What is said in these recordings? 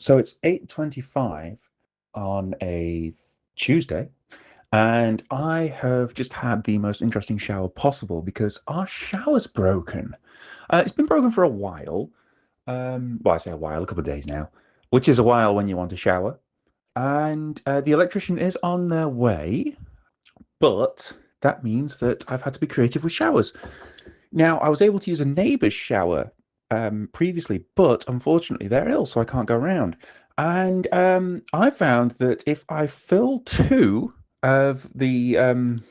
So it's 8:25 on a Tuesday, and I have just had the most interesting shower possible because our shower's broken. It's been broken for a while. Well, I say a while, a couple of days now, which is a while when you want to shower. And the electrician is on their way, but that means that I've had to be creative with showers. Now, I was able to use a neighbour's shower previously, but unfortunately they're ill, so I can't go around. And I found that if I fill two of I'm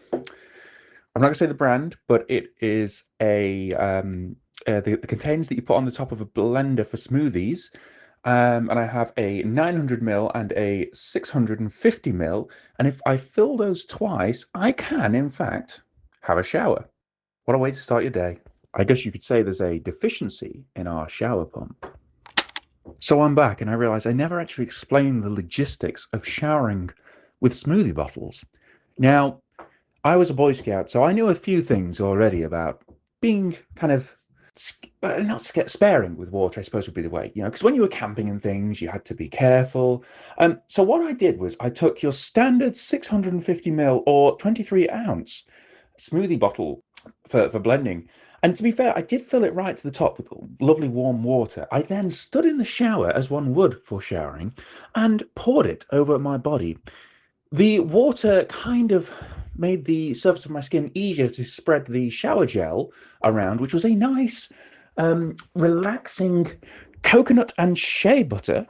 not going to say the brand, but it is the containers that you put on the top of a blender for smoothies. And I have a 900 ml and a 650 ml. And if I fill those twice, I can, in fact, have a shower. What a way to start your day. I guess you could say there's a deficiency in our shower pump. So I'm back and I realize I never actually explained the logistics of showering with smoothie bottles. Now, I was a Boy Scout, so I knew a few things already about being kind of not sparing with water, I suppose would be the way, because when you were camping and things, you had to be careful. So what I did was I took your standard 650 ml or 23 ounce smoothie bottle for blending. And to be fair, I did fill it right to the top with lovely warm water. I then stood in the shower as one would for showering and poured it over my body. The water kind of made the surface of my skin easier to spread the shower gel around, which was a nice, relaxing coconut and shea butter.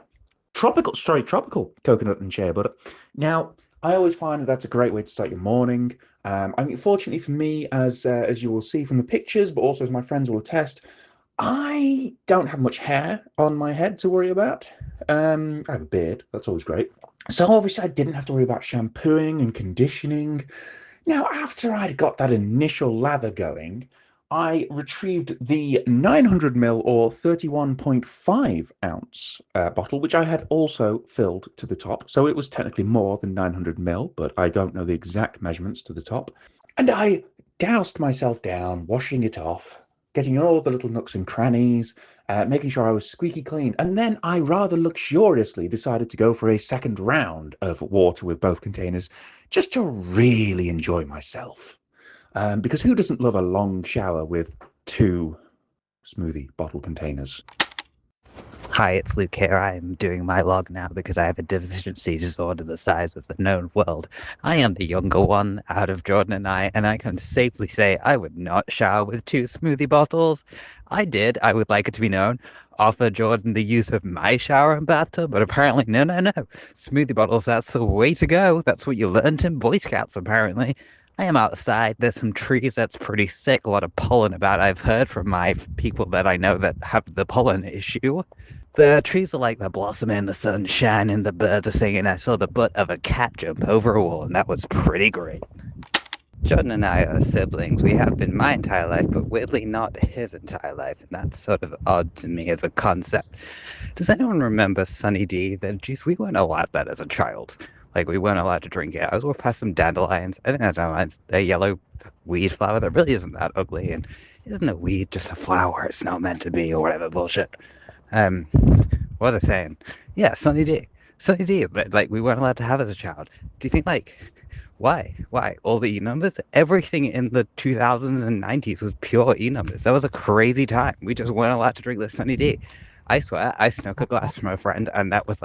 Tropical coconut and shea butter. Now, I always find that that's a great way to start your morning. I mean, fortunately for me, as you will see from the pictures, but also as my friends will attest, I don't have much hair on my head to worry about. I have a beard. That's always great. So obviously I didn't have to worry about shampooing and conditioning. Now, after I'd got that initial lather going, I retrieved the 900 ml or 31.5 ounce bottle, which I had also filled to the top. So it was technically more than 900 ml, but I don't know the exact measurements to the top. And I doused myself down, washing it off, getting in all the little nooks and crannies, making sure I was squeaky clean. And then I rather luxuriously decided to go for a second round of water with both containers just to really enjoy myself. Because who doesn't love a long shower with two smoothie bottle containers? Hi, it's Luke here. I'm doing my log now because I have a deficiency disorder the size of the known world. I am the younger one out of Jordan and I can safely say I would not shower with two smoothie bottles. I did, I would like it to be known, offer Jordan the use of my shower and bathtub, but apparently, no. Smoothie bottles, that's the way to go. That's what you learned in Boy Scouts, apparently. I am outside. There's some trees that's pretty thick, a lot of pollen about. I've heard from my people that I know that have the pollen issue. The trees are like they're blossoming, the sun's shining, the birds are singing. I saw the butt of a cat jump over a wall, and that was pretty great. Jordan and I are siblings. We have been my entire life, but weirdly not his entire life, and that's sort of odd to me as a concept. Does anyone remember Sunny D? Then, geez, we weren't allowed that as a child. Like, we weren't allowed to drink it. I was walking past some dandelions. I think dandelions, they're yellow weed flower that really isn't that ugly, and isn't a weed just a flower? It's not meant to be, or whatever bullshit. Um, what was I saying? Yeah, Sunny D. Sunny D, but like we weren't allowed to have as a child. Do you think like why? Why? All the E numbers? Everything in the 2000s and 90s was pure E numbers. That was a crazy time. We just weren't allowed to drink the Sunny D. I swear, I snuck a glass from a friend, and that was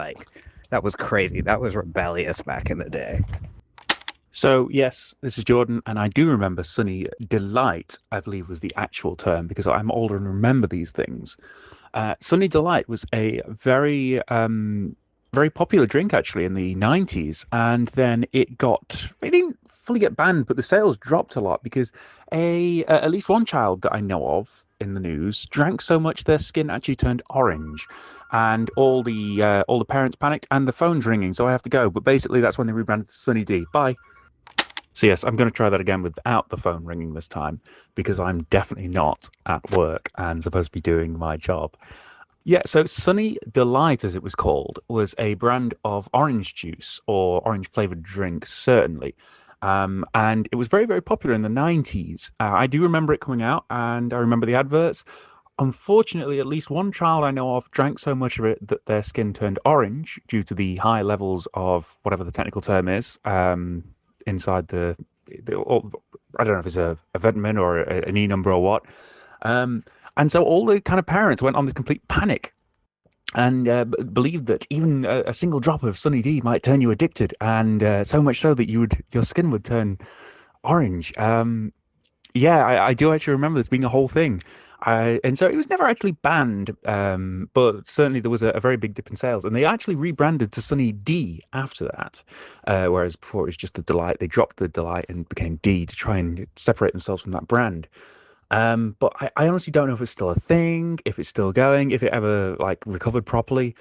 crazy. That was rebellious back in the day. So, yes, this is Jordan, and I do remember Sunny Delight, I believe was the actual term, because I'm older and remember these things. Sunny Delight was a very popular drink actually in the 90s, and then it didn't fully get banned, but the sales dropped a lot because at least one child that I know of in the news drank so much their skin actually turned orange, and all the parents panicked and the phone's ringing, so I have to go. But basically, that's when they rebranded to Sunny D. Bye. So yes, I'm going to try that again without the phone ringing this time because I'm definitely not at work and supposed to be doing my job. Yeah, so Sunny Delight, as it was called, was a brand of orange juice or orange flavored drink, certainly. And it was very, very popular in the 90s. I do remember it coming out and I remember the adverts. Unfortunately, at least one child I know of drank so much of it that their skin turned orange due to the high levels of whatever the technical term is inside the I don't know if it's a vitamin or an E number or what. Um, and so all the kind of parents went on this complete panic and believed that even a single drop of Sunny D might turn you addicted, and so much so that your skin would turn orange. Yeah, I do actually remember this being a whole thing. And so it was never actually banned, but certainly there was a very big dip in sales. And they actually rebranded to Sunny D after that, whereas before it was just the Delight. They dropped the Delight and became D to try and separate themselves from that brand. But I honestly don't know if it's still a thing, if it's still going, if it ever like recovered properly.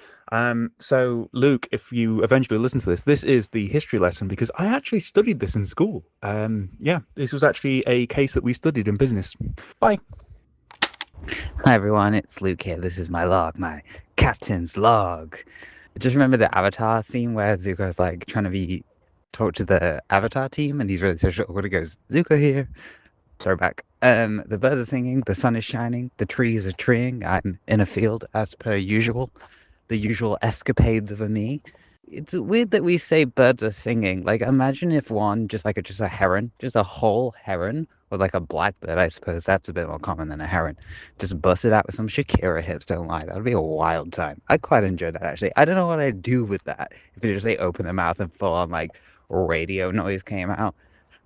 So Luke, if you eventually listen to this, this is the history lesson because I actually studied this in school. Yeah, this was actually a case that we studied in business. Bye. Hi everyone, it's Luke here. This is my log, my captain's log. Just remember the Avatar scene where Zuko's like trying to be talk to the Avatar team, and he's really social. When he goes, Zuko here. Throwback. The birds are singing, the sun is shining, the trees are treeing. I'm in a field as per usual. The usual escapades of a me. It's weird that we say birds are singing. Like, imagine if one, just a heron, just a whole heron, or like a blackbird, I suppose that's a bit more common than a heron, just busted out with some Shakira hips, don't lie. That would be a wild time. I'd quite enjoy that, actually. I don't know what I'd do with that. If they just, they open their mouth and full on, like, radio noise came out.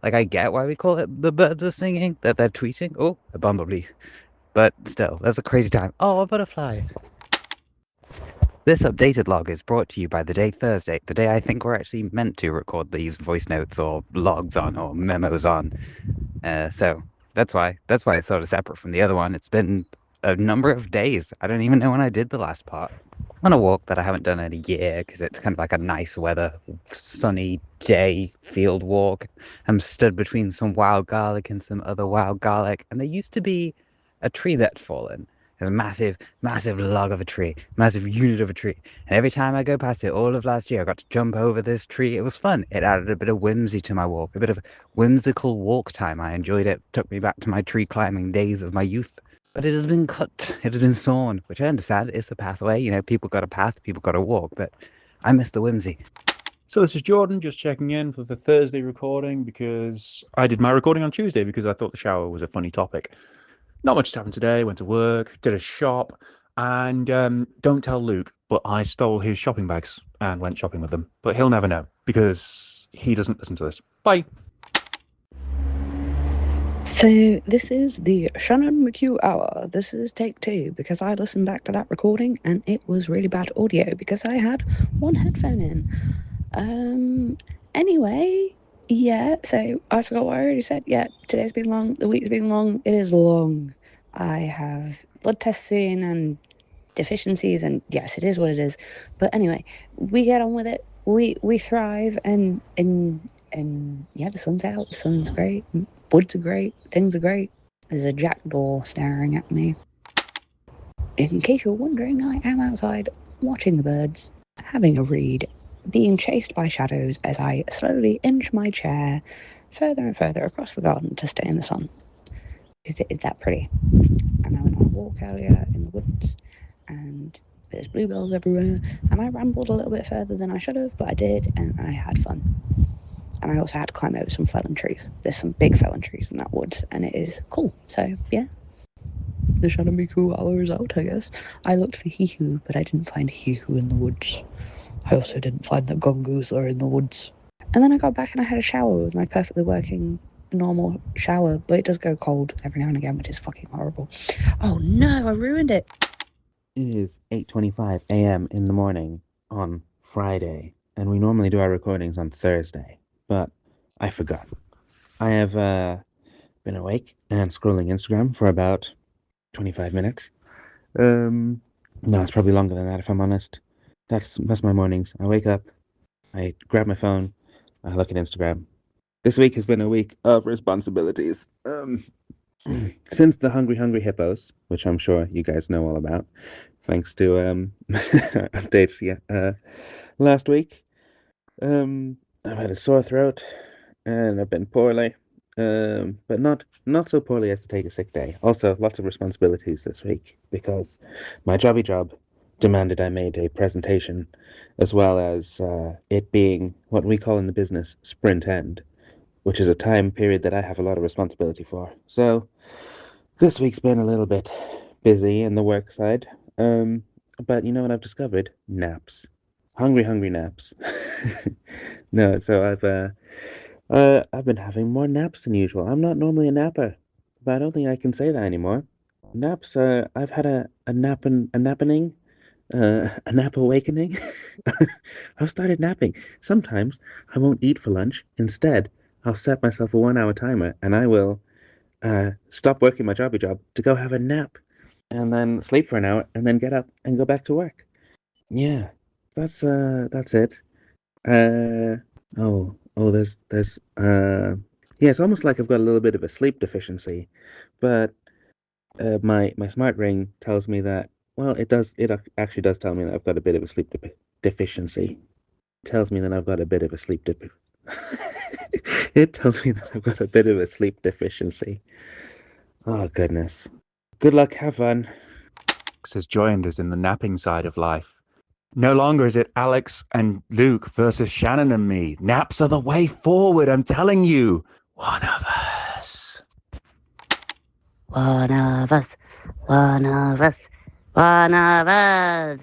Like, I get why we call it the birds are singing, that they're tweeting. Oh, a bumblebee. But still, that's a crazy time. Oh, a butterfly. This updated log is brought to you by the day Thursday, the day I think we're actually meant to record these voice notes or logs on or memos on. So that's why it's sort of separate from the other one. It's been a number of days. I don't even know when I did the last part. On a walk that I haven't done in a year because it's kind of like a nice weather, sunny day field walk. I'm stood between some wild garlic and some other wild garlic, and there used to be a tree that had fallen. There's a massive, massive log of a tree, massive unit of a tree. And every time I go past it, all of last year, I got to jump over this tree. It was fun. It added a bit of whimsy to my walk, a bit of whimsical walk time. I enjoyed it. Took me back to my tree climbing days of my youth. But it has been cut. It has been sawn, which I understand is a pathway. You know, people got a path, people got to walk. But I miss the whimsy. So this is Jordan just checking in for the Thursday recording because I did my recording on Tuesday because I thought the shower was a funny topic. Not much happened today. Went to work, did a shop, and don't tell Luke, but I stole his shopping bags and went shopping with them. But he'll never know because he doesn't listen to this. Bye. So this is the Shannon McHugh hour. This is take two because I listened back to that recording and it was really bad audio because I had one headphone in. Anyway, yeah, so I forgot what I already said. Yeah, today's been long, the week's been long, it is long. I have blood tests soon and deficiencies, and yes, it is what it is. But anyway, we get on with it. We thrive, and yeah, the sun's out. The sun's great. Woods are great. Things are great. There's a jackdaw staring at me. In case you're wondering, I am outside watching the birds, having a read, being chased by shadows as I slowly inch my chair further and further across the garden to stay in the sun. Because it is that pretty. And I went on a walk earlier in the woods, and there's bluebells everywhere. And I rambled a little bit further than I should have, but I did, and I had fun. And I also had to climb over some fallen trees. There's some big fallen trees in that woods, and it is cool. So, yeah. The Shanamiku hour is out, I guess. I looked for Hihu, but I didn't find Hihu in the woods. I also didn't find the Gongoose are in the woods. And then I got back and I had a shower with my perfectly working normal shower, but it does go cold every now and again, which is fucking horrible. Oh no, I ruined it. It is 8:25 a.m. in the morning on Friday, and we normally do our recordings on Thursday, but I forgot. I have been awake and scrolling Instagram for about 25 minutes. No, it's probably longer than that if I'm honest. That's my mornings. I wake up, I grab my phone, I look at Instagram. This week has been a week of responsibilities. Since the Hungry Hungry Hippos, which I'm sure you guys know all about, thanks to updates last week. I've had a sore throat and I've been poorly. but not so poorly as to take a sick day. Also, lots of responsibilities this week because my jobby job demanded I made a presentation, as well as it being what we call in the business sprint end, which is a time period that I have a lot of responsibility for. So this week's been a little bit busy in the work side. But you know what I've discovered? Naps. Hungry naps. No, so I've been having more naps than usual. I'm not normally a napper, but I don't think I can say that anymore. Naps, I've had a nap awakening. I've started napping. Sometimes I won't eat for lunch. Instead, I'll set myself a 1 hour timer and I will stop working my jobby job to go have a nap and then sleep for an hour and then get up and go back to work. Yeah, that's it. Uh, there's yeah, it's almost like I've got a little bit of a sleep deficiency, but my smart ring tells me that, well, actually does tell me that I've got a bit of a deficiency. It tells me that I've got a bit of a it tells me that I've got a bit of a sleep deficiency. Oh goodness. Good luck, have fun. Alex has joined us in the napping side of life. No longer is it Alex and Luke versus Shannon and me. Naps are the way forward, I'm telling you. One of us. One of us, one of us, one of us.